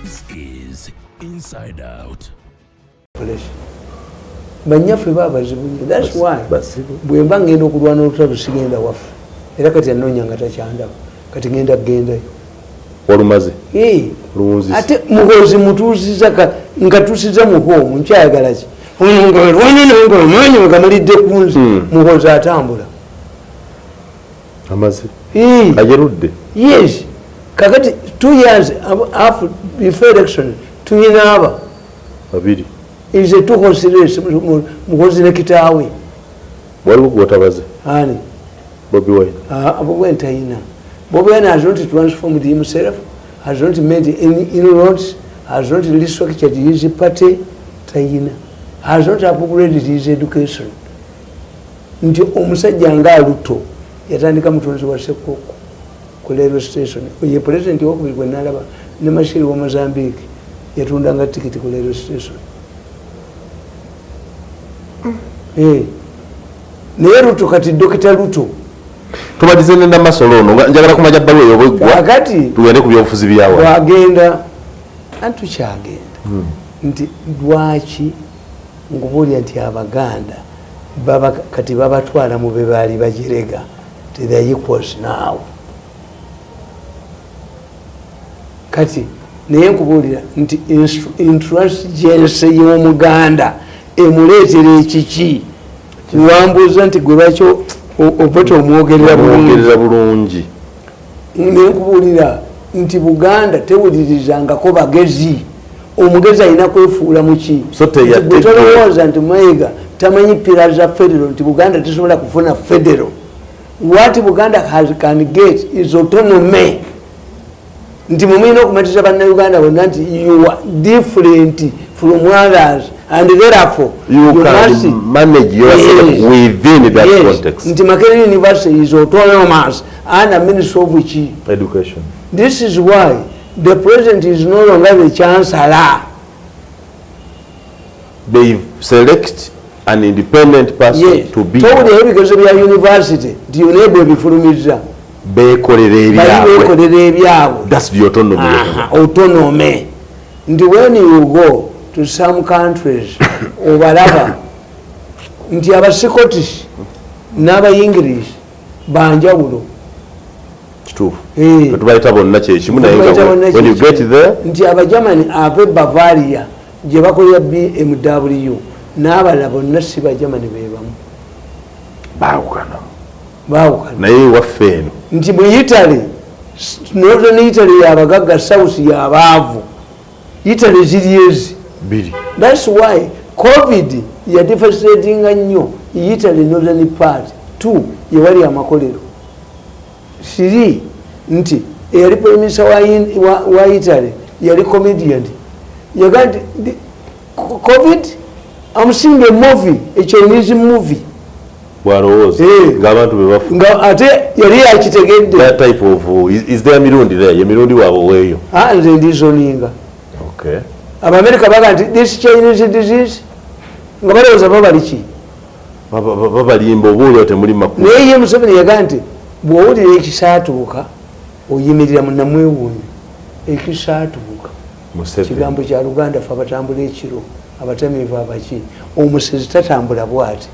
This is Inside Out. Banyaffe babazibuye. That's why bwe mba ngenda okulwana olutalo sigenda waffe. Era kati anoonya nga takyandaba. Kati ngenda kugendayo. Walumaze? Luwunzise. Ate muhoozi mutuusiza nga tusiza muhoomu nkyayagala ki? Omwanyi wegamalidde ku nze muhoozi atambula. Amaze? Agerudde? Yes. Kakati 2 years after before election tuyina aba babiri is a 2 horse race muhozi ne kitaawe waliwo gwotabaze ani Bobi Wine Bobi Wine tayina. Bobi Wine has not transformed himself, has not made any inroads, has not restructured his party, tayina, has not upgraded his education. Nti omusajja nga Luto yatandika mutonzi wa Sekoko ku railway station. Ye president wokubiri gwe nalaba ne Mashiri wa Mozambique yatundanga tikiti ku railway station. Naye Luto kati Dr. Luto tubadize nenda masolo ono njagala kumaja bbaluwa eyo bwegwa wakati tugende ku byobufuzi byawo wagenda antu kyagenda nti lwaki ngubulya nti Abaganda baba kati babatwala mu be baali bagirega ti the equals now kati naye nkubulira nti intransigency y'Omuganda emuleetera ekiki wambuuza nti gwe bakyo Obote omwogerera bulungi nenkubulira nti Buganda tewulirizangako bagezi. Omugezi alina kwefuula muki tolowooza nti Mayiga tamanyi pira za federal nti Buganda tesobola kufuna federal. What Buganda can get is autonomy. Nti mumuyina okumatiza bannayuganda bonna nti you are different from others and therefore you must manage yourself within that context. Nti Makerere University is autonomous and a Ministry of Education. This is why the president is no longer the chancellor. They select an independent person to be. Because of your university, the enable bifulumiza. That's the autonomy. Autonomy. And when you go to some countries obalaba nti aba Scottish n'aba English banjawulo. When you get there, nti aba Germany ave Bavaria gye bakolera BMW n'abalala bonna si ba Germany bebamu baawukana naye waffe eno nti mu Italy, Northern Italy yabagagga, South yabaavu. Italy ziri ezi biri. That's why COVID ya devastating nnyo Italy northern part. 2 yewali amakolero. 3 nti eyali prime minister wa Italy yali comedian yagandi COVID. I'm seeing a movie, a Chinese movie. Waroz ngabantu bebafu ate yali yakitegedde. That type of is there Mirundi there? Ye Mirundi wabo weyo. Nze ndizoninga. Okay. America baga nti this Chinese disease nga balowooza babali ki? Babalimba obuulyo temuli makulu. Naye ye Museveni yaga nti bw'owulira ekisaatuuka oyimirira mu namwewuunyo. Ekisaatuuka kigambo kya Luganda fe abatambula ekiro abatamiivu abaki. Omusezi tatambula bw'ati.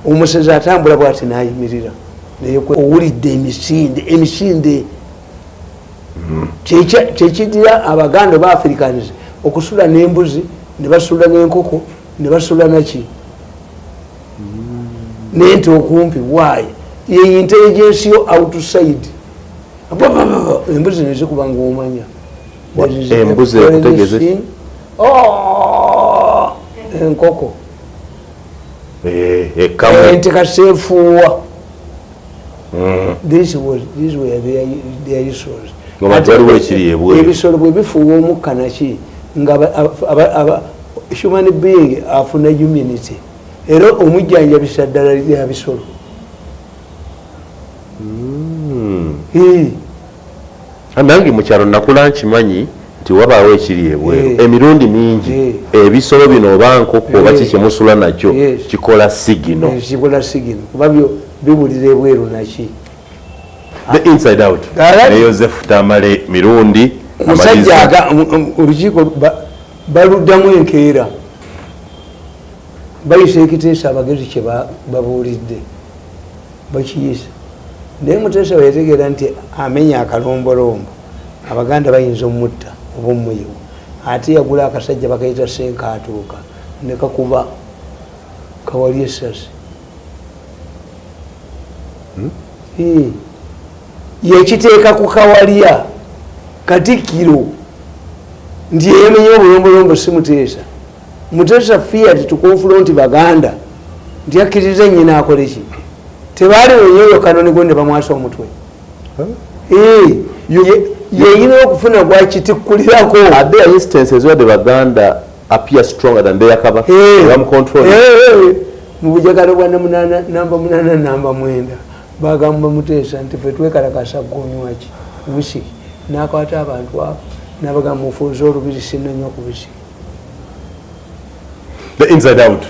Omusezi atambula bw'ati n'ayimirira. Naye owulidde emisinde kyekidira Abaganda ba Africans okusula n'embuzi ne basula n'enkoko ne basula naki n'ente okumpi. Why? Ye intelligence yo outside. Embuzi nezikuba ng'omanya embuzi ekutegeze enkoko ente kaseefuuwa. This were their usuals. Ebisolo bwe bifuuwa omukka naki nga human being afuna immunity. Era omujjanjabisa ddala lya bisolo. nange mukyalo nakula nkimanyi nti wabaawo ekiri ebweru emirundi mingi ebisolo bino oba nkoko oba kikimusula nakyo kikola sigino kuba biwulira ebweru naki. The inside out ne Joseph Tamale Mirundi omusajja olukiiko baluddamu enkeera bayisa ekiteesa abagezi kye babuulidde bakiyisa naye muteesa weyategeera nti amenya akalombolombo abaganda bayinza omutta oba omuyiwa ate yagula akasajja bakayita senkaatuuka nekakuba kawali esasi yekiteeka ku kawalya Katikkiro nti yemenya obulombolombo si muteesa. Muteesa fiat tukonfulonti baganda nti akkiriza nyina akoleki tebaali wenyeyo kanoni gonde bamwasa omutwe yeyina okufuna gwakitikkulirako. Are there instances where the Baganda appear stronger than their cover? Mu bujagalo bwa namba 8 namba 9 bagamba Muteesa nti fe twekalakasa gonywaki wisiki nakwata abantu abo nabagamba mufuuza olubiri sinanywa ku wisiki. The inside out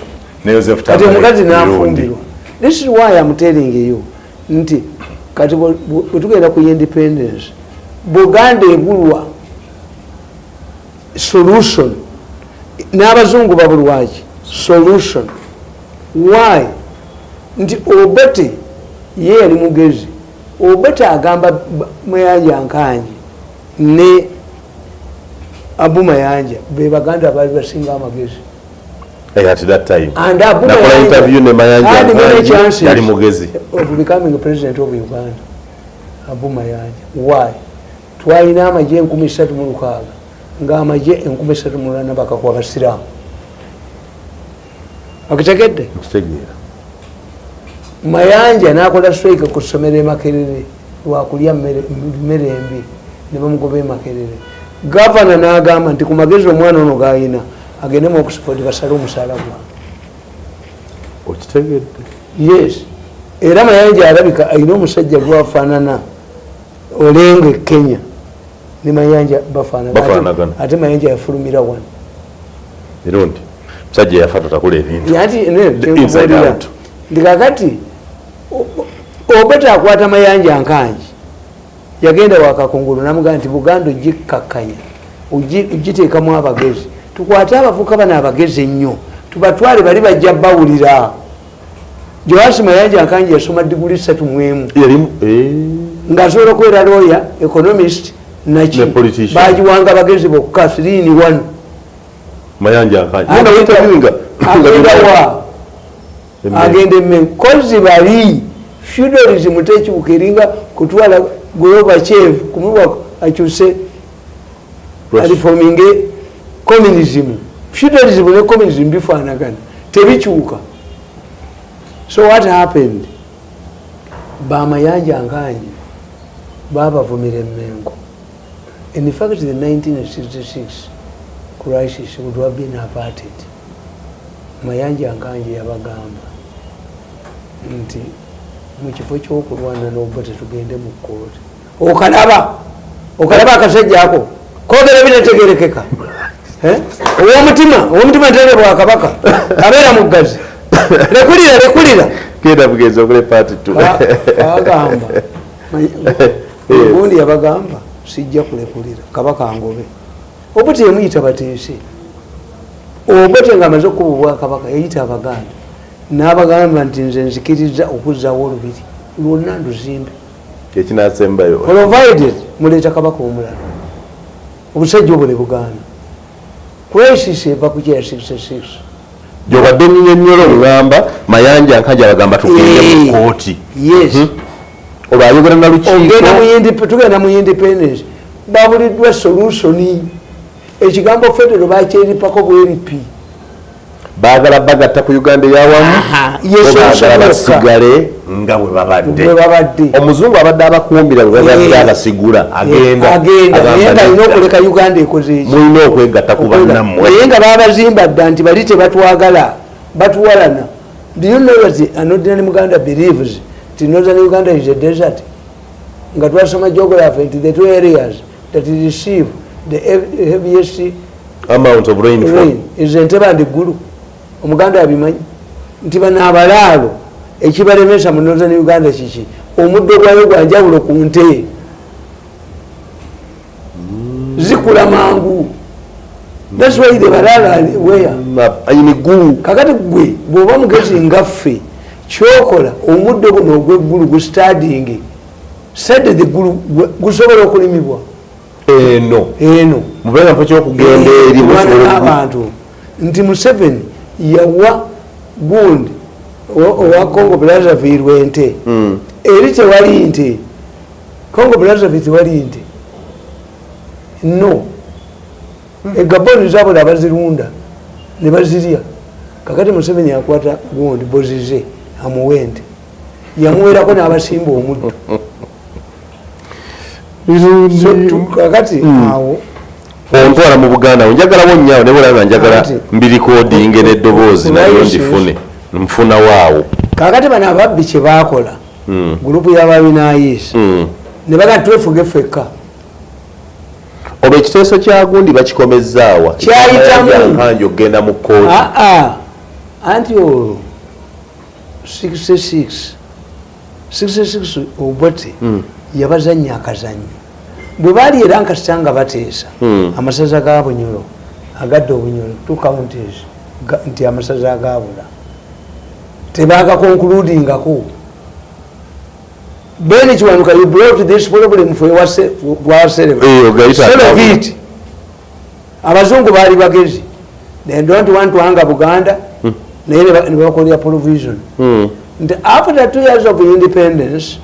ne Joseph Tamale kati omukazi nafumbirwa. This is why I'm telling you nti kati bwetugenda ku independence Buganda ebulwa solution n'abazungu babulwaki solution. Why? Nti Obote ye yali mugezi. Obote agamba Mayanja Nkanji ne Abu Mayanja be Baganda baali basinga amagezi. At that time. And Abu Mayanja interview ne Mayanja had many chances yali mugezi of becoming a president of Uganda. Abu Mayanja. Why? Twalina amagye 36 nga amagye 34 bakakuwa basiraamu. Akitegedde? Kitegeera. Mayanja nakola strike ku ssomero e Makerere lwakulya mmere embi ne bamugoba e Makerere. Gavana n'agamba nti ku magezi omwana ono gayina agende mu Oxford basale omusaala gwa. Okitegedde? Yes. Era Mayanja alabika alina omusajja gwafaanana Olenge Kenya ne Mayanja bafaanagana. Ate Mayanja yafulumira wano. Mirundi musajja yafa tatakula ebintu. Inside out. Ndikakati Obote akwata Mayanja Nkanji yagenda wakakungulu namugamba nti Buganda ogikkakkanya ogiteekamu abagezi tukwate abavuka bana abagezi ennyo tubatwale bali bajja bawulira. Joasi Mayanja Nkanji yasoma diguli 3 mu emu ng'asobola okubeera lawyer economist naki bagiwanga abagezi bokka 3 in 1. Mayanja Nkanji agende mmenkozi bali feudalism tekyuka eringa kutwala Gorbachev kumuwa akyuse alifominge communism. Feudalism ne communism bifaanagana tebikyuka. So what happened? Mayanja Nkanji babavumira emmengo. In fact the 1966 crisis would have been averted. Mayanja Nkanji yabagamba nti mu kifo ky'okulwana n'Obote tugende mu kkooti. Okalaba akasajja ako koogera binategerekeka. Owomutima ntere bwa Kabaka abeera muggazi. Lekulira genda bugezi okule party 2 agamba ubundi yabagamba sijja kulekulira Kabaka angobe. Obote yamuyita bateese. Obote ng'amaze okububwa Kabaka yayita Abaganda n'abagamba nti nze nzikiriza okuzzaawo olubiri lwonna nduzimbe ekinasembayo provided muleeta Kabaka omulala. Obusajja obwo ne Buganda crisis eva ku kya 66 gyobadde nnyonnyola olugamba Mayanja Nkanji abagamba tugende mu kkooti. Yes. Oba ayogera na lukiiko tugenda mu independence babuliddwa solution. Ekigambo federal bakyeripako bweripi baagala bagatta ku Uganda eyawamu baagala basigale nga bwe babadde. Omuzungu abadde abakumbira bwe babadde abasigula agenda alina okuleka Uganda ekoze eki mulina okwegatta ku bannammwe naye nga babazimba dda nti bali tebatwagala batuwalana. Do you know that an ordinary Muganda believes that Northern Uganda is a desert? nga twasoma geography nti the 2 areas that receive the heaviest amount of rain is Entebbe and Gulu. Omuganda abimanyi nti bano abalaalo ekibalemesa mu Northern Uganda kiki omuddo gwayo gwa njawulo ku nte zikula mangu. That's why the balaala where Gulu. Kakati gwe bw'oba mugezi ngaffe kyokola omuddo guno ogw'eggulu gu studying sadde the Gulu gusobola okulimibwa eno mubeera mpa kyokugenda eri abantu nti Museveni yawa gundi owa Congo Brazzaville w'ente eri tewali nte Congo Brazzaville tewali nte no egaboni zabula abazirunda ne bazirya. Kakati Museveni yakwata gundi bozize amuwente yamuwerako n'abasimba omuddo kakati awo ontwala mu Buganda njagala wonnyawo nebulanga njagala mbirikodinge n'eddoboozi nayo ndifune nfuna waawo. Kakati bano ababbi kye baakola gurupu y'ababinaayisa ne baga twefuge ffekka. Olwo ekiteeso kya gundi bakikomezzaawa kyayitamu ogenda mu kkooti anti olwo 66 Obote yabazannya akazannyo bwe baali era nkasita nga bateesa amasaza ga Bunyoro agadde Obunyoro tukawuntis nti amasaza agabula tebagakonkuludingako. Beni Kiwanuka, you brought this problem for yourself. Abazungu baali bagezi. They don't want to hang Buganda. They call their provision. After 2 years of independence,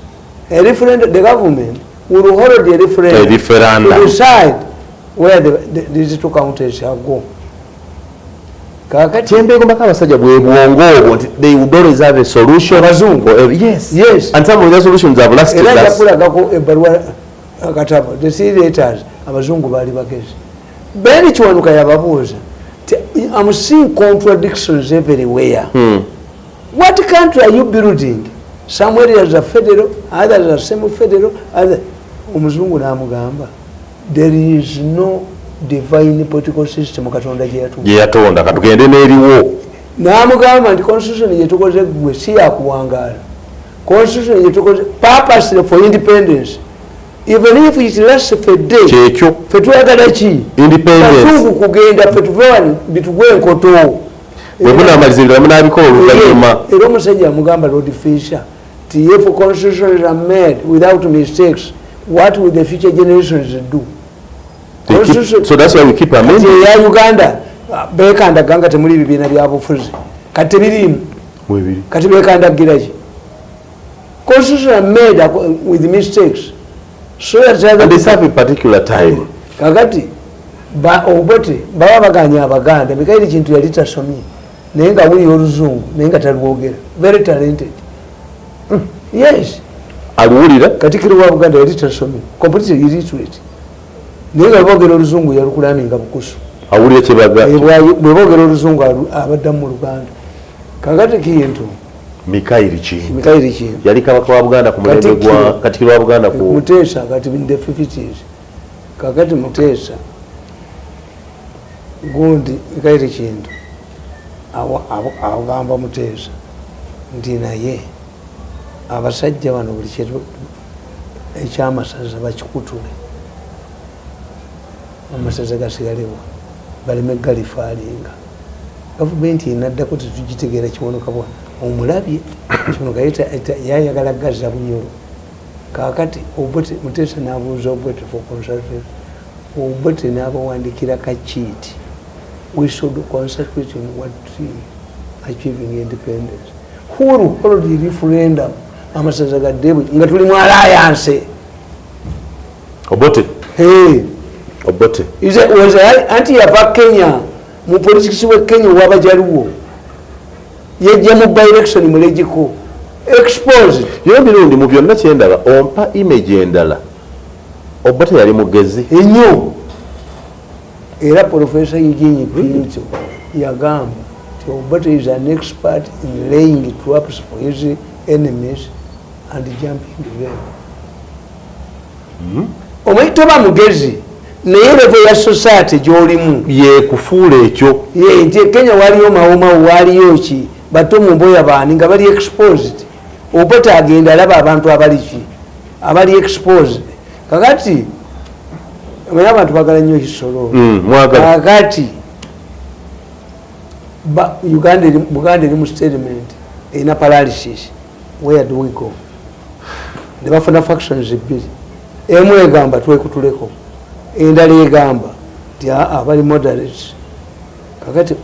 a referendum, the government will hold the referendum to decide where these two counties shall go. Kyembegombako abasajja bwe bwongo obwo nti they would always have a solution. Abazungu. Yes. And some of the solutions have lasted. Era yakulagako ebbaluwa akatabo. The senators abazungu baali bagezi. Beni Kiwanuka yababuuza. I'm seeing contradictions everywhere. What country are you building? Some areas are federal, others are semi-federal, others. Omuzungu n'amugamba, there is no divine political system Katonda gye yatonda katugende n'eriwo. N'amugamba nti constitution gye tukoze gwe si yakuwangaala. Constitution gye tukoze purposely for independence. Even if it lasts for a day, kyekyo ffe twagala ki independence kugenda ffe tuve bitugwe enkoto bwe munaamalizibwa munaabikola oluvannyuma. Era omusajja amugamba Lord Fisher ti if constitutions are made without mistakes, what will the future generations do? So that's why we keep amending. Ya Uganda bekandaganga temuli bibiina byabufuzi kati birimu kati bekandagira ki constitution are made with mistakes. So and they serve a particular time. Kakati Obote baba baganya Abaganda bikairi kintu yali tasomye naye nga buli oluzungu naye nga talwogera. Very talented. Yes. Aluwulira Katikkiro wa Buganda yali tasomye completely illiterate. Naye nga boogera oluzungu yalukulaminga bukusu. Awulira kye baga bwe boogera oluzungu abadda mu Luganda. Kakati kintu Mikairi Kintu yali kabaka wa Buganda ku mulembe gwa Katikkiro wa Buganda ku Muteesa kati in the 50s. Kakati Muteesa gundi Mikairi Kintu agamba Muteesa nti naye abasajja bano buli kintu ekyamasaza bakikutule amasaza gasigalewo baleme galifaalinga. Gavumenti enaddako tetugitegeera Kiwanuka bwa omulabye Kiwanuka yayagala gazza Bunyoro. Kakati Obote Muteesa n'abuuza Obote for consultation. Obote n'abawandikira kakiiti we should concentrate on what achieving independence. Who will hold the referendum amasaza gaddebwe nga tuli mu alliance. Obote Obote anti yava Kenya mu politics we Kenya w'abajaluwo yejja mu by-election mu Legiko exposed. Yo Mirundi mu byonna kyendaba ompa image endala Obote yali mugezi ennyo era Professor Eugene Pinto yagamba nti Obote is an expert in laying traps for his enemies and jumping them. omanyi toba mugezi naye level ya society gy'olimu yekufuula ekyo nti Kenya waliyo mawomawo waliyo ki bato mu mboya baani nga bali exposed Obote agenda alaba abantu abali exposed kakati omanyi abantu bagala nnyo kisolo kakati Buganda eri mu statement erina paralysis. Where do we go? Ne bafuna factions ebbiri, emu egamba twekutuleko, endala egamba nti abali moderates kakati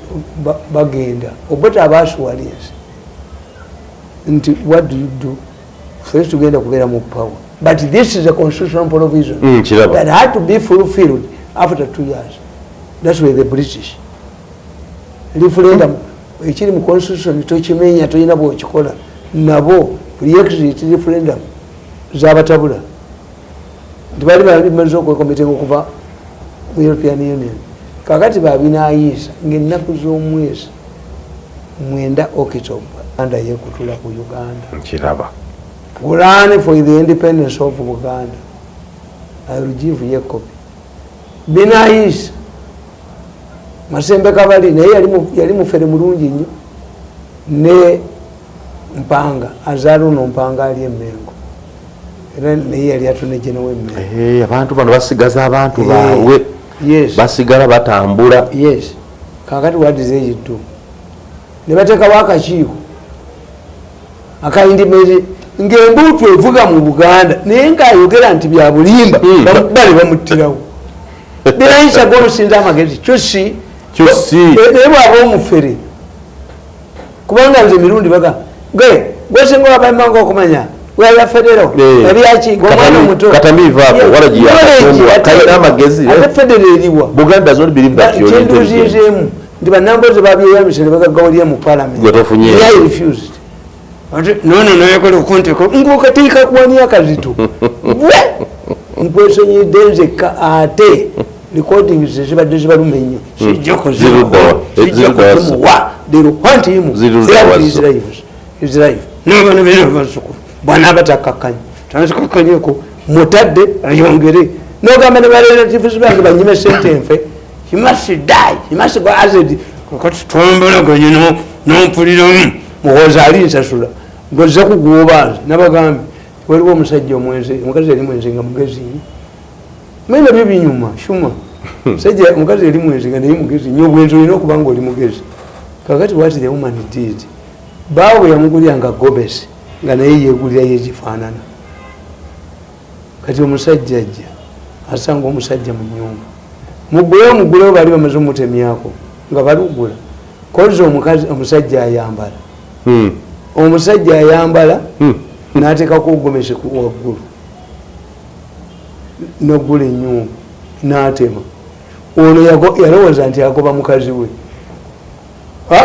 bagenda Obote abasuwalinze nti what do you do? First tugenda kubeera mu power, but this is a constitutional provision that had to be fulfilled after 2 years. That's where the British referendum ekiri mu constitution tokimenya tolina bwokikola nabo pre-exit referendum zabatabula tibali balimaze okwekomitenga okuva mu European Union kakati babinaayisa ng'ennaku z'omwezi 9 October anda yekutula ku Uganda nkiraba plan for the independence of Buganda. I will give you a copy. Binaayisa Masembe Kabali naye yali mufere mulungi nnyo ne Mpanga Azaluno Mpanga ali Emmengo era naye yali atunejenewo Emmengo abantu bano basigaza abantu baabwe basigala batambula kakati what is age do ne bateekawo akakiiko akayindimezi ng'embuutu evuga mu Buganda naye ng'ayogera nti bya bulimba bali bamuttirawo Binaayisa g'olusinza amagezi kyusi naye bw'aba omufere kubanga nze Mirundi baga gwesinga wabamanga okumanya waya federo ebyaki gomwana omuto katamivaako walagiyakalina amagezi ate federo eriwa Buganda zoli believe that you're kinduzizeemu nti bannambozi babyeyamisire bagagawulire mu parliament I refused noyekola okunteko ngokatiika kuwania akazito nkwesonyidde nzekka ate recordings zibadde zibaluma ennyo sijja kuzimuwa they want him his life nobana basuku bwana abatakakanya tanzikakanyeko mutadde ayongere nogamba ne barelatives bange banyime sente enfe he must die he must go azed kakati tombola gonyino nompuliramu muwoza ali nsasula ngoze kugubanze nabagambi waliwo omusajja omwenzi omukazi yali mwenzi nga mugezi mwina byo binyuma shuma sajja omukazi yali mwenzi nga naye mugezi nnyo obwenzi olina okuba nga oli mugezi kakati what the woman did baawe yamugulira nga gobesi nga naye yeegulira yekifaanana kati omusajja ajja asanga omusajja mu nyumba mugulewo bali bamaze omutemyako nga balugula kozi omusajja ayambala omusajja ayambala n'ateekako ogomesi waggulu noggula ennyumba n'atema ono yalowooza nti agoba mukazi we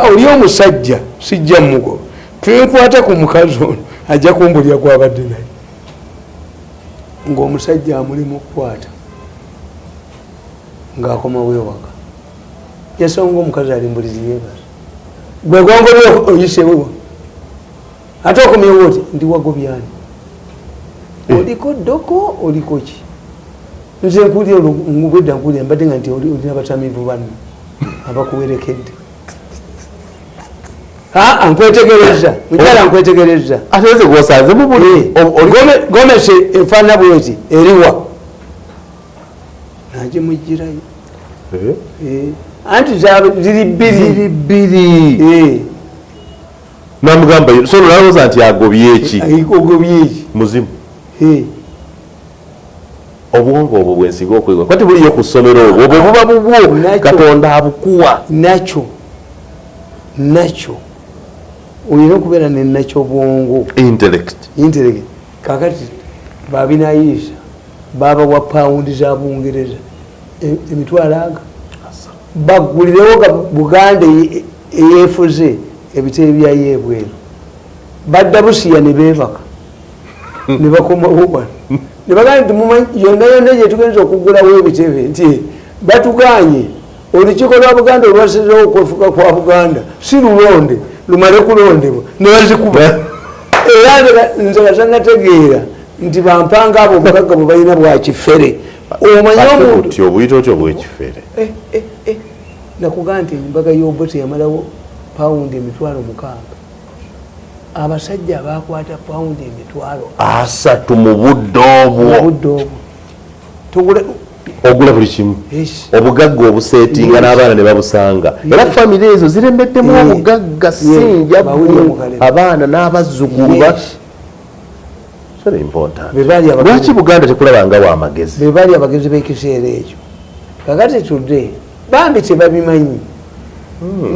oli omusajja sijja mugoba tunkwate ku mukazi ono ajja kumbulira gwabadde naye ng'omusajja amulimu okukwata ng'akomawo ewaka yasonga omukazi alimbuliri yeebaza gwe gwangobye oyisewo ate okomyewo oti ndi wagobyani oliko doko oliko ki nze nkulira ngubwedda nkulira mbadde nga nti olina batamiivu banno abakuwerekedde nkwetegereza mukyala nkwetegereza ateze gwosanze mubuli gomese enfaanana bweti eriwa naje mugirayo anti ziri bbiri namugamba so nalowooza nti agobye eki muzimu obwongo obwo bwensinga okwegwa kwati buliyo ku ssomero obwo buba bubwo Katonda abukuwa nakyo olina okubeera nenakyo bwongo intellect kakati babinayiisa babawa pawundi za Bungereza emitwalo bagulirewo Buganda eyeefuze ebitebe byayeebweru badda Busiya ne beebaka ne bakomawo wano ne bagamba nti mumanyi yonna gye tugenza okugulawo ebitebe nti batuganye olukiiko lwa Buganda olwasizewo okwefuka kwa Buganda si lulonde lumale kulondebwa ne bazikuba era nze nga tannategeera nti bampanga abo obugagga bwe balina bwa kifere omanye omuntu obuyita otyo bwekifere nakugaa nti embaga y'Obote yamalawo pawundi 6,000 abasajja abakwata pawundi 3 mu budde obwo ogula buli kimu obugagga obuseetinga n'abaana ne babusanga era famire ezo ziremeddemu obugagga sinja abaana n'abazzukulu lwaki Buganda tekulabangawo amagezi be baali abagezi b'ekiseera ekyo kakati tudde bambi tebabimanyi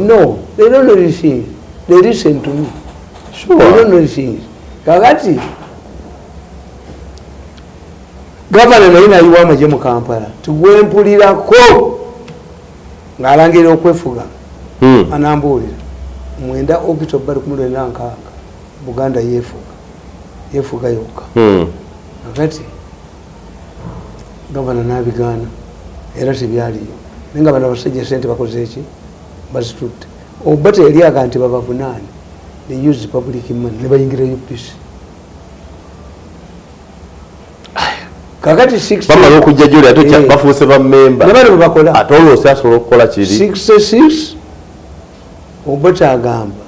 no they don't know these things they listen to me they don't know these things kakati gavana naye nayiwa amagye mu Kampala tugwempulirako ng'alangira okwefuga anambuulira 9 October 1996 Buganda yefuga yokka kakati gavana n'abigaana era tebyaliyo naye nga bano abasajja sente bakoze eki bazitutte Obote yali aga nti babavunaane they use public money ne bayingira UPC kakati 66 bamala okujja gyoli ate bafuuse bammemba nebano bebakola ate olwose asobola okukola kiri 66 Obote agamba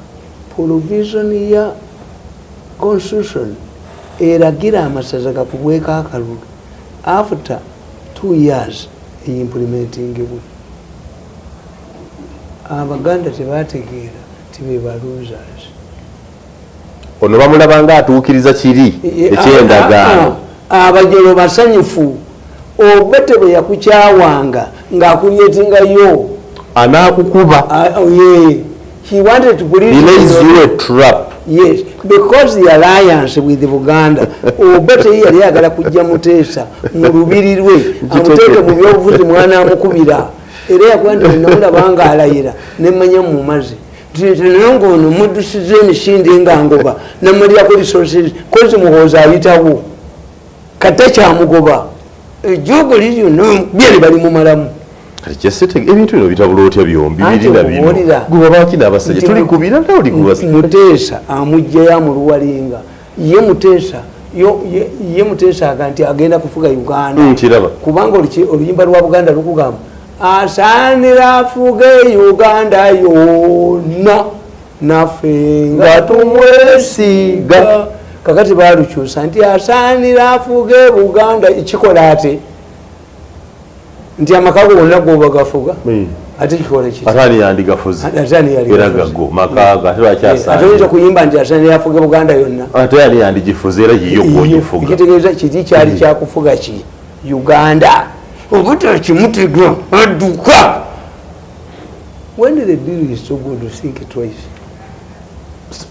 provision ya constitution eragira amasaza gakubweka akalulu after 2 years implementingibwe Abaganda tebategeera tibeba losers ono bamulabanga atuukiriza kiri ekyendagaano abajolo basanyufu Obote bwe yakukyawanga ng'akunyetingayo anaakukuba he wanted to put it in a trap. Yes, because the alliance with Buganda Obote yali agala kujja Muteesa mu lubiri lwe amuteeke mu byobufuzi mwana amukubira era yakwenda namulabanga alayira nemmanya mu mazi naye ono muddusiza emisinde engangoba namalirako resources kozi muhooza ayitawo kata kyamugoba ejjoogo liryonna byali balimumalamu ebintu bino bitabula otya byombi birina bino gubabaki n'abasajja tuli kubira oli Muteesa amugjayo amuluwalinga ye Muteesa aga nti agenda kufuga Uganda kubanga oluyimba lwa Buganda lukugamba asaanira afuge Uganda yonna naffe nga tumwesiga kakati balukyusa nti asaanira afuge Buganda ekikola ate nti amakago gonna goba gafuga ate kikola ki atani yandigafuzi era gago makaga ate lwakyasaanira atayinza kuyimba nti asaanira afuge Buganda yonna ate yali yandigifuzi era yiyo gwogifuga ekitegeeza kiri kyali kyakufuga ki Uganda Obote kimutega adduka. When the deal is so good to think twice.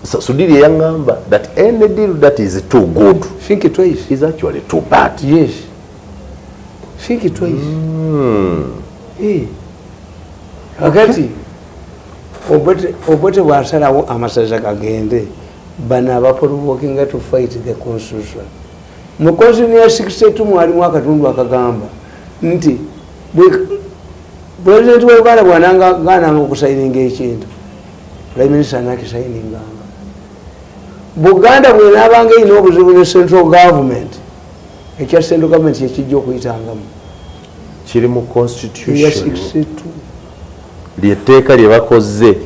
So did you remember that any deal that is too good think twice is actually too bad? Yes. Think twice. Wakati Obote wasalawo amasaza kagende bana abaprovokinga to fight the constitution. Mu constitution ya 62 mwalimu akatundu akagamba nti president wa Uganda bwananga gananga okusaininga ekintu prime minister nakisayininganga Buganda bwenabanga ino obuzibu ne central government ekya central government yekijja okuyitangamu kiri mu constitution ya 62 lyeteeka lye bakoze.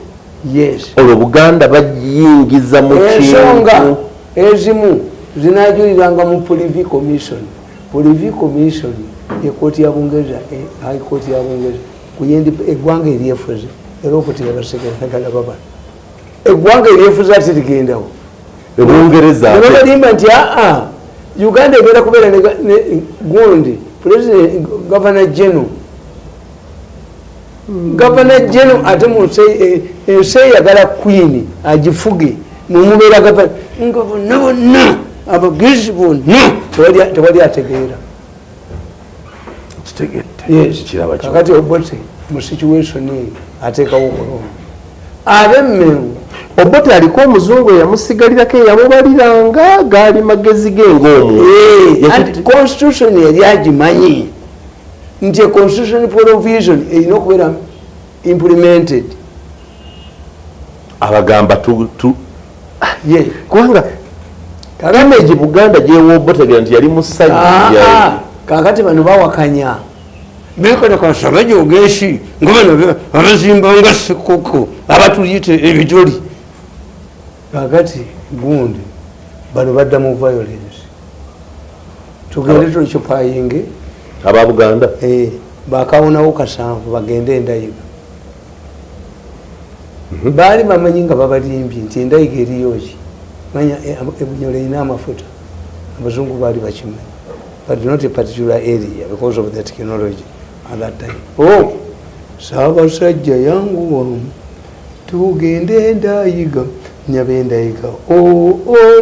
Yes. Olwo Buganda bajingiza mu ensonga ezimu zinajuliranga mu Polivi Commission. Polivi Commission yekooti ya Bungereza high court ya Bungereza kuyendi eggwanga eryefuze era okutira basekera baba eggwanga eryefuze ati ligendawo Bungereza balimba nti Uganda egenda kubeera ne gundi president governor general Governor General ate ensi eyagala Queen agifuge mumubeera gavana nga bonna abagezi bonna tewali ategeera kakati Obote mu situation ateekawo okulonda ab'emmengo. Obote aliko omuzungu eyamusigalirako eyamubaliranga gaali magezi ge ng'omu constitution yali agimanyi nti constitution provision erina okubeera implemented. Abagamba kubanga Kagame Buganda jewo Obote nti yali musajja kakati bano bawakanya bekola kwa sabaji ogeshi ngobano abazimba nga sekoko abatuliyite ebijoli kakati gundi bano badda mu violence tugende tukyopayinge aba Buganda bakawonawo kasanvu bagende endayiga baali bamanyi nga babalimbye nti endayiga eriyoki manya ebunyolo erina amafuta abazungu baali bakimanyi but not a particular area because of the technology at that time. Saabasajja yangu wamu tugende endayiga nyabe endayiga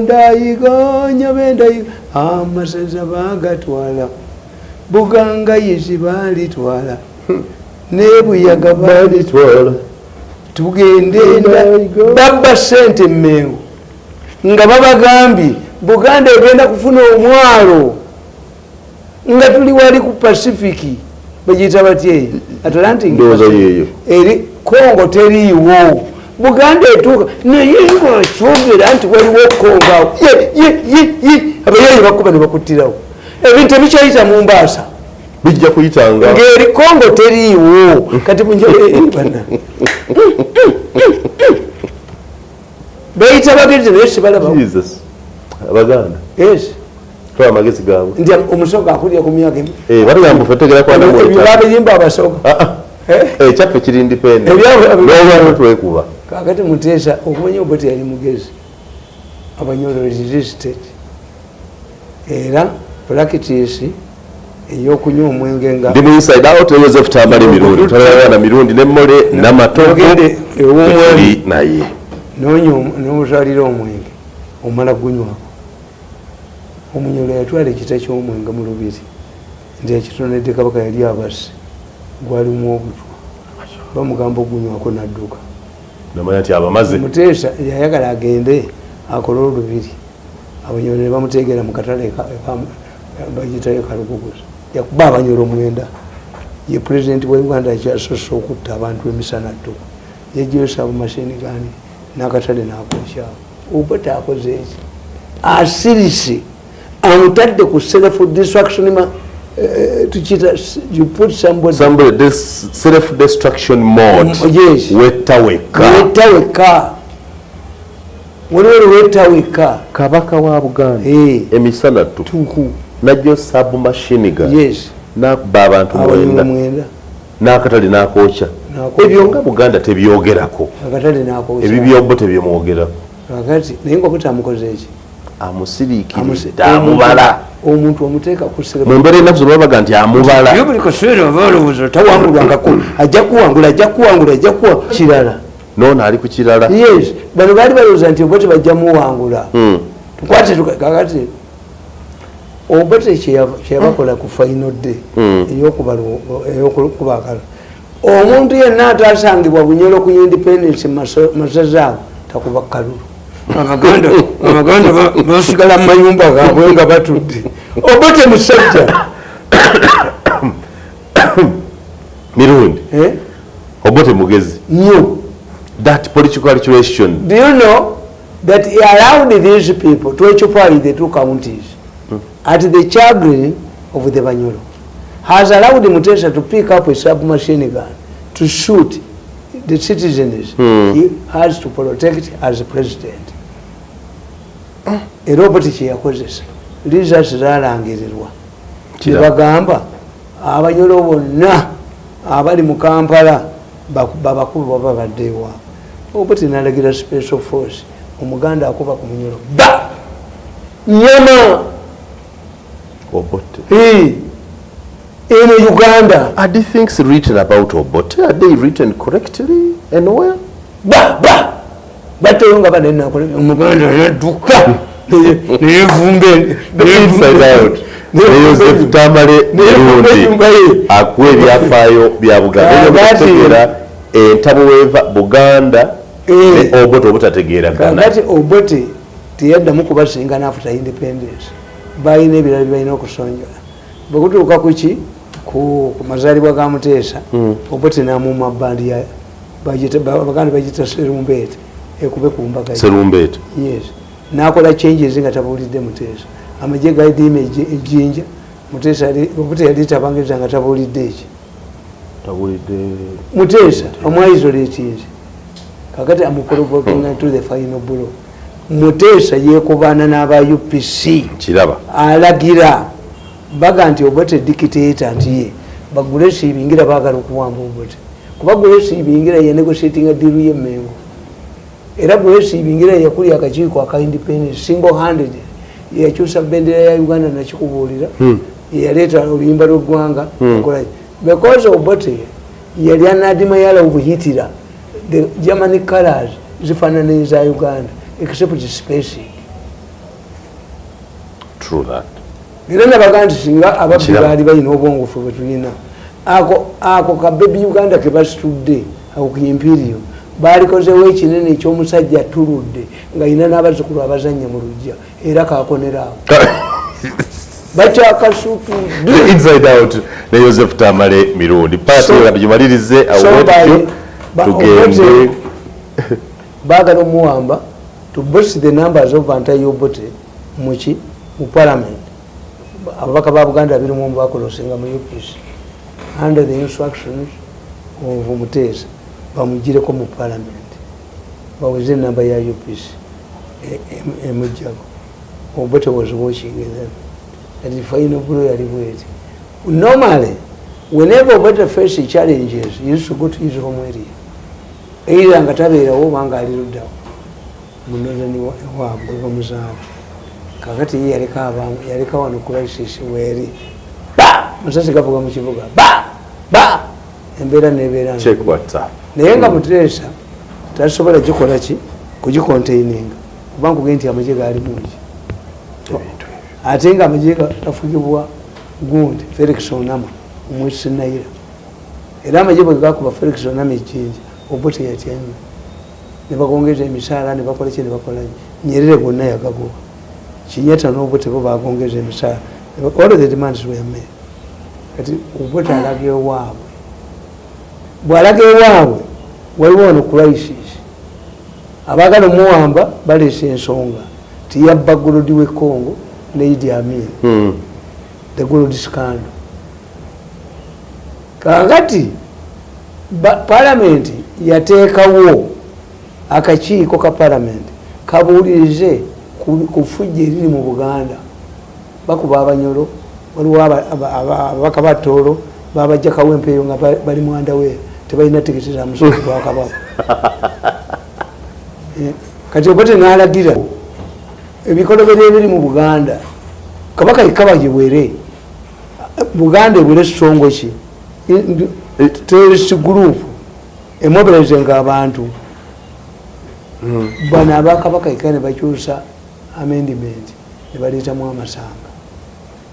ndayiga nyabe endayiga amasaza bagatwala Buganga yizi balitwala nebuyaga balitwala tugende endayiga baba sente mmengo nga babagambye Buganda egenda kufuna omwalo nga tuli wali ku Pacific bagiyita batye Atlantic eri Congo teriiwo Buganda etuuka naye nga kyogera nti waliwo Congo abayayi bakuba ne bakuttirawo ebintu ebikyayita mu Mbaasa bijja kuyitanga ng'eri Congo teriiwo kati bunjebana bayita bagenzi naye sibalaba Abaganda yes kwa magezi gawe ndi omusoga akulya ku myaka bali yambu fetegera kwa ndabo ebibabiyimba abasoga chape kiri independent n'obwantu twekuba kakati Muteesa okumanya Obote yali mugezi abanyolo resisted era practice eyokunywa omwenge nga ndi mu inside out Joseph Tamale Mirundi tolera na Mirundi ne Mole na Matovu ewomwe naye n'ozalira omwenge omala gunywako omunyolo yatwala ekita ky'omwenge mu lubiri nti ekitonedde Kabaka yali abasi gwalimu obutwa bamugamba ogunywako nadduka namanya nti abamaze Muteesa yayagala agende akole olubiri abanyolo ne bamuteegera mu katale bagitayo kalukuguzi yakuba abanyolo 9 ye pulezidenti wa Uganda yakyasosa okutta abantu emisana ttuku yajjayo sabumashini gani n'akatale n'akokyao Obote akoze eki asirise amutadde ku self destruction tukita you put somebody this self destruction mode yes wetaweka wetaweka Kabaka wa Buganda emisana ttuku najjo submachine gun yes nakuba abantu 9 n'akatale n'akokya ebyo nga Buganda tebyogerako akatale n'akokya ebibyobote byemwogerako kakati naye nga Obote amukoze eki amusiriikirira amubala omuntu omuteeka ku self mu mbeera ennaku zino babaga nti amubala yo buli kaseera obalowooza tawangulwangako ajja kuwangula kirala noono ali ku kirala yes bano baali balowooza nti Obote bajja muwangula tukwate kakati Obote kyeyabakola ku final day eyokubakala omuntu yenna atasangibwa Bunyoro ku independence masaza ago takuba kalulu Abaganda basigala mu mayumba gaabwe nga batudde Obote musajja Mirundi Obote mugezi that political calculation do you know that he allowed these people to occupy the 2 counties at the chagrin of the Banyoro has allowed Muteesa to pick up a submachine gun to shoot the citizens he has to protect as president era Obote kyeyakozesa results zalangirirwa kyebagamba Abanyoro bonna abali mu Kampala babakulu baba baddeewa Obote n'alagira special force omuganda akuba ku Munyoro nyama Obote in Uganda are the things written about Obote are they written correctly and well bateyo nga banena omuganda yadduka neyevumbe Joseph Tamale Mirundi akuwa ebyafaayo bya Buganda entabo weva Buganda ne Obote obutategeeragana kati Obote teyaddamu kubasinga n'afuta independence balina ebirala balina okusonjola bwekutuuka kuki ku mazaalibwa ga Muteesa Obote n'amuuma bandi Baganda bagita Serumbeete ekube ku mbaga Serumbeete yes nakola changes nga tabulidde Muteesa amagye gaidime ejjinja Muteesa Obote yali tabangiriza nga tabulidde eki Muteesa amwaisolatinze kakati amuprovoking to the final blow. Muteesa yekubana n'aba UPC kiraba alagira baga nti Obote dictator ntiye bagule sibingira bagala okuwamba Obote kuba gule sibingira ya negotiating deal ye Mengo era gule sibingira yakuli akakiiko aka independent single handed yakyusa bendera ya Uganda nakikubulira yaleeta oluyimba lw'eggwanga akola because Obote yali anadima yala obuhitira the German colors zifananiza Uganda except the spacing. True that. Era nabaganti singa ababbi baali balina obwongofu bwe tulina ako ka baby Uganda ke basitudde ako kuimperiyo balikozewo ekinene ekyomusajja tuludde nga ina n'abazzukulu abazannya mu lujja era kakoneraawo bakyakasutu inside out ne Joseph Tamale Mirundi pati nga tugimalirize awetyo tugende baagala omuwamba to boost the numbers of anti-Obote muki mu parliament ababaka ba Buganda 21 bakolosenga mu UPC under the instructions of Muteesa bamugireko mu parliament baweze namba ya UPC emujjago Obote was watching them and the final blow yali bweti. Normally whenever Obote faces challenges he used to go to his home area either nga tabeerawo banga aliruddawo munozani waabwe bamuzaala kakati ye yaleka wano crisis weeri musasi gavuga mu kibuga embeera nebeera naye nga Muteesa tasobola gikola ki kugikontaininga kubanga kuge nti amagye gaali mungi ate nga amagye gafugibwa gundi Felix Onama omwesi Naira era amagye bwe gakuba Felix Onama ejjinja Obote yatya nnyo ne bagongeza emisaala ne bakola ki ne bakola Nyerere gonna yagagoba Kinyata n'Obote bo bagongeza emisaala all of the demands were made kati Obote alage ewaabwe bw'alage ewaabwe waliwo ono crisis abaagala omuwamba baleese ensonga tiyabba golodi w'e Congo ne Idi Amin the gold scandal kakati parliament yateekawo akakiiko ka parliament kabuulirize ku ffujja eriri mu Buganda bakuba abanyolo waliwo ababaka ba Tooro babajja kawempeeyo nga bali mu underwear tebalina tikiti za musolo gwa kabaka kati Obote n'alagira ebikolobero ebiri mu Buganda kabaka ikabagibwere Buganda ebwere songo ki terrorist group emobilizenga abantu bana abakabaka ikane bakyusa amendment ne baleetamu amasanga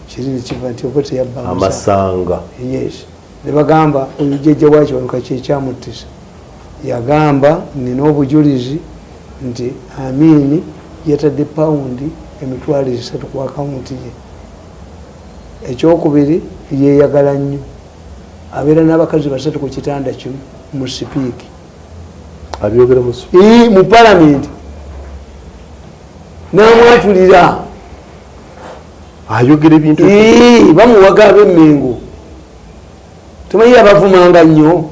kiri kiva nti Obote yabba amasanga yes ne bagamba ojejje wakyo olukaki ekyamutisa yagamba nina obujulizi nti Amini yatadde paundi emitwalo 3 ku akawunti ye ekyokubiri yeyagala nnyo abeera n'abakazi 3 ku kitanda kimu mu sipiiki abyogera mu parliament n'amwatulira ayogera ebintu bamuwaga ab'Emmengo tumanyi abavumanga nnyo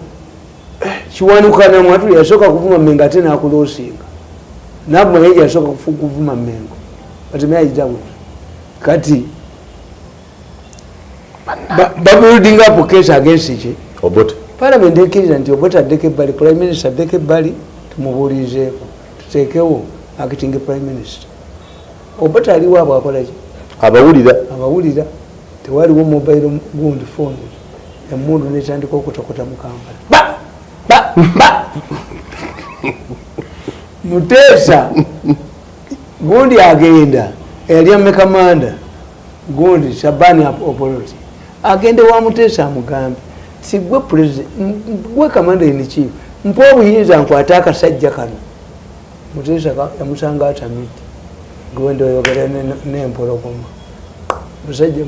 kiwanuka namwatulira yasooka kuvuma Mmengo ate n'akuloosinga nabumayeja yasooka kuvuma Mmengo batemeyayitawe kati building up case against ki Obote parliament ekkiriza nti Obote addeko ebbali prime minister addeko ebbali tumubuulizeeko tuteekewo acting prime minister Obote aliwo abo akolaki abawulira tewaliwo mobile gundi phone emundu netandika okutokota mu Kampala Muteesa gundi agenda eyali amekamanda gundi Shabani Opoloti agende wa Muteesa amugambe sigwe president gwe commander in chief mpo obuyinza nkwata akasajja kano Muteesa yamusanga atamiti gwendo yogera n'empologoma musajja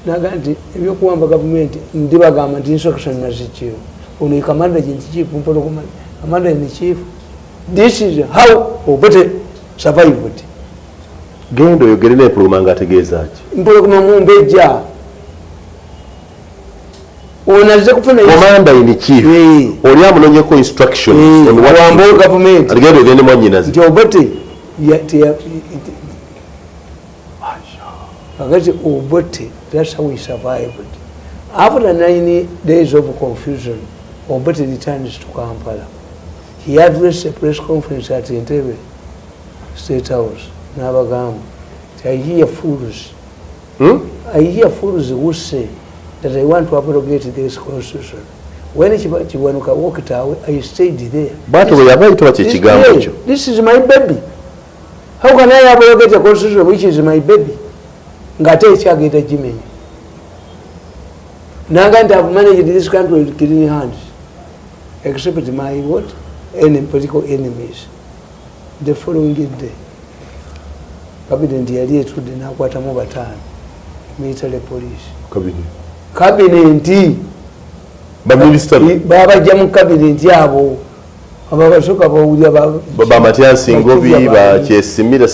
naga nti ebyokuwamba gavumenti ndibagamba nti instruction nazikiro ono commander in chief mpologoma commander in chief this is how Obote survived gendo oyogere n'empologoma ng'ategeeza ki mpologoma mumbejja onaze kufuna commander in chief oli amunonyeko instructions wambo government aligenda ogende mwanyinazi nti Obote akati Obote, that's how we survived. After 9 days of confusion, Obote returns to Kampala. He addressed a press conference at Entebbe State House. Nabagam, I hear fools. I hear fools who say that I want to abrogate this constitution. When Chiwanuka walked away, I stayed there. But this is my baby. How can I abrogate a constitution which is my baby? Ngate ekyagenda Jimmy. Naganda have managed this country with clean hands, except my what? Any political enemies. The following day, Cabinet yali etudde n'akwatamu bataano, military police. Cabinet babajja mu cabinet abo ababasooka bawulira Mathias Ngobi bakyesimira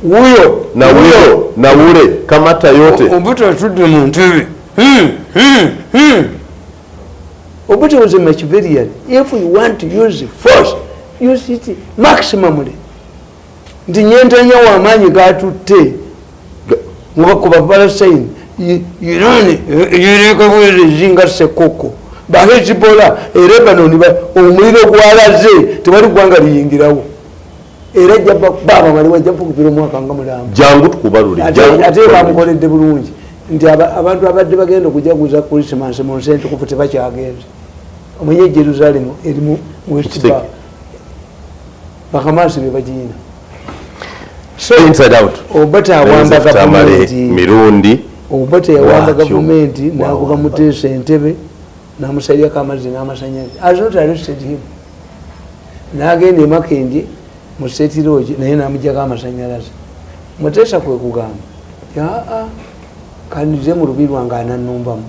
wuyo nawule kamata yote Obote atudde mu ntebe. Obote was a Machiavellian. If you want to use force, use it maximally. Nti nyentanya w'amaanyi gatutte mubakuba Palestine Iran yereka bwerezi nga Sekoko bahezbola Lebanon omuliro gwalaze tebali gwanga liyingirawo era jjaba baba bali wajja kukubira omwaka nga mulamba jangu tukubalule ate bamukoledde bulungi nti abantu abadde bagenda okujaguza Christmas mu nsi entukufu tebakyagenze omenye Jerusalem erimu West Bank bakamasi be bagiyina. So inside out Obote awamba Tamale Mirundi Obote yawamba gavumenti n'akuba Muteesa Entebbe n'amusalirako amazzi n'amasanyalaze. Has not arrested him. N'agenda e Makindye mu State Lodge naye n'amuggyako amasanyalaze. Muteesa kwe kugamba kanize mu lubiri lwange anannumbamu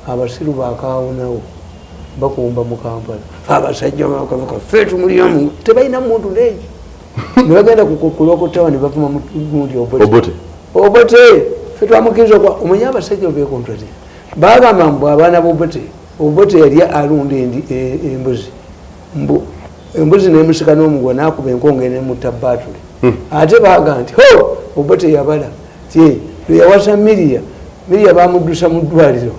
abasiru baakaawonawo bakumba mu Kampala abasajja bakavuga ffe tumulyamu tebalina muntu neeki ne bagenda kulokota ne bavuma mugundi Obote ffe twamukiriza kwa omanye abasajja beekontole bagamba mbu abaana Obote yali alunda embuzi n'emusika n'omugwa n'akuba enkonge n'emutta baatule ate bagamba nti Obote yabala yawasa Miria bamuddusa mu ddwaliro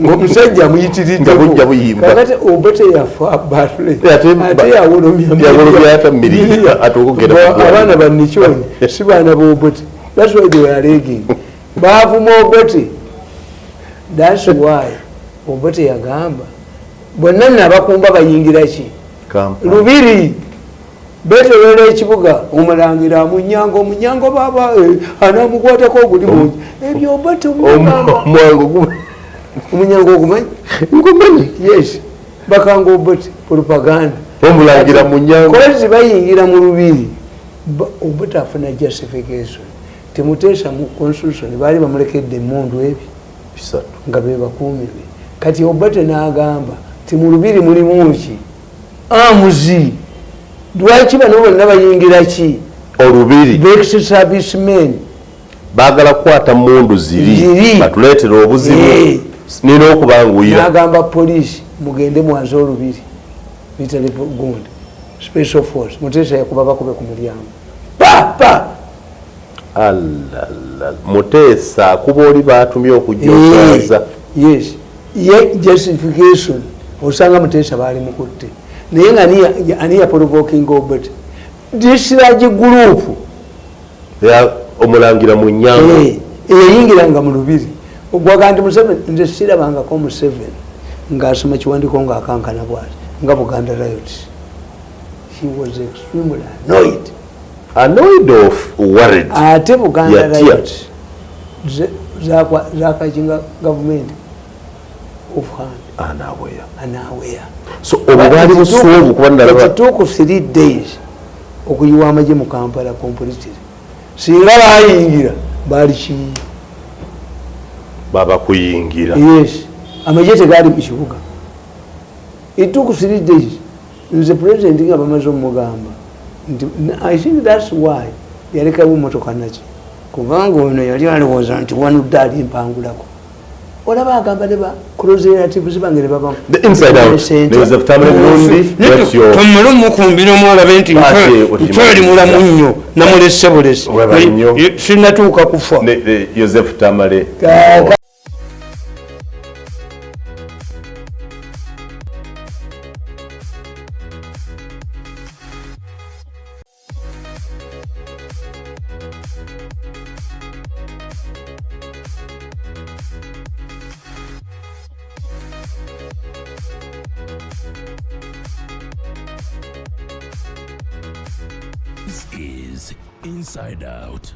ng'omusajja amuyitiriddeko kakati Obote yafa baatule ate yawolomya abaana bannikyoni si baana b'Obote. That's why they were alleging baavuma Obote. That's why Obote yagamba bonna nabakumba bayingira ki lubiri betolera ekibuga omulangira omunyango baba anamukwatako oguli mungi ebyo Obote omunyango ogumanyi yes bakanga Obote propaganda omulangira munyango kozi bayingira mu lubiri Obote afuna justification Muteesa mu constitution baali bamulekedde emundu ebyo bisatu nga be bakuumirwe kati Obote n'agamba ti mu lubiri mulimu ki amuzi lwaki bano bonna bayingira ki olubiri ex-servicemen baagala kukwata mundu ziri batuleetera obuzibu nina okubanguyira n'agamba poliisi mugende mwanze olubiri military gundi special force Muteesa yakuba bakube ku mulyango pa Muteesa kuba oli baatumye okujja okwaza yes ye justification osanga Muteesa baali mukutte naye nga ani provoking Obote this large group omulangira mu nnyanga eyayingiranga mu lubiri ogwaga nti Museveni nze sirabangako Museveni ng'asoma kiwandiko ng'akankana bwati nga Buganda riot. He was extremely annoyed of worried ate Buganda riot zakajinga government of hand anawea so obubali busuubu kuba ndalaba ekituuku 3 days okuyiwa amagye mu Kampala completely singa bayingira baali ki baba kuyingira yes amagye tegaali mu kibuga ituuku 3 days nze president nga bamaze omugamba I think that's why yalekawo motoka naki kubanga ono yali alowooza nti wanudde alimpangulako olaba agamba ne ba croseratives bange ne babamu tomule omukumbira omwalabe nti ntwali mulamu nnyo namulese bulesi sinatuuka kufa Joseph Tamale This is Inside Out.